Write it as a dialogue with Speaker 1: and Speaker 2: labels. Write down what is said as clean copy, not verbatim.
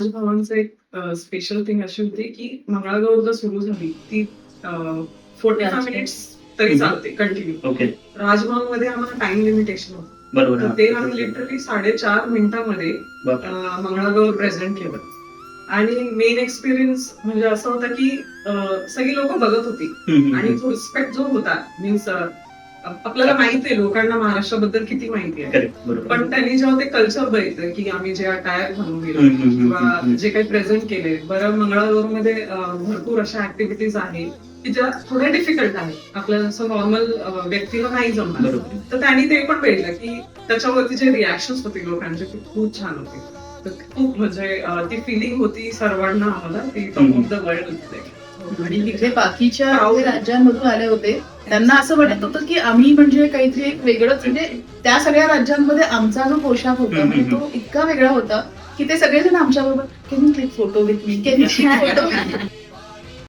Speaker 1: भावांचं एक special thing अशी होती की मंगळागौर जर सुरू झाली ती 45 मिनिट्स तरी चालते कंटिन्यू.
Speaker 2: ओके.
Speaker 1: राजभवनमध्ये आम्हाला टाइम लिमिटेशन होतं.
Speaker 2: बरोबर.
Speaker 1: तर ते आम्ही लिटरली 4.5 मिनिटांमध्ये मंगळागौर प्रेझेंट केलं. आणि मेन एक्सपिरियन्स म्हणजे असं होतं की सगळी लोक बघत होती आणि तो रिस्पेक्ट जो होता मीन्स आपल्याला माहिती आहे लोकांना महाराष्ट्राबद्दल किती माहिती आहे. पण त्यांनी जेव्हा ते कल्चर बघितलं की आम्ही जे टायर घालून गेलो किंवा जे काही प्रेझेंट केले. बरं मंगळागौरमध्ये भरपूर अशा ऍक्टिव्हिटीज आहेत की ज्या थोड्या डिफिकल्ट आहेत आपल्याला असं नॉर्मल व्यक्तीला नाही जमणार. तर त्यांनी ते पण बघितलं की त्याच्यावरती जे रिॲक्शन होते लोकांचे ते खूप छान होते. तर खूप म्हणजे ती फिलिंग होती सर्वांना आम्हाला ती टॉप ऑफ द वर्ल्ड होती.
Speaker 3: आणि तिथे बाकीच्या राज्यांमधून आले होते त्यांना असं वाटत होतं की आम्ही म्हणजे काहीतरी एक वेगळंच म्हणजे त्या सगळ्या राज्यांमध्ये आमचा जो पोशाख होता म्हणजे तो इतका वेगळा होता की ते सगळेजण आमच्या बरोबर can you click photo with me can you click photo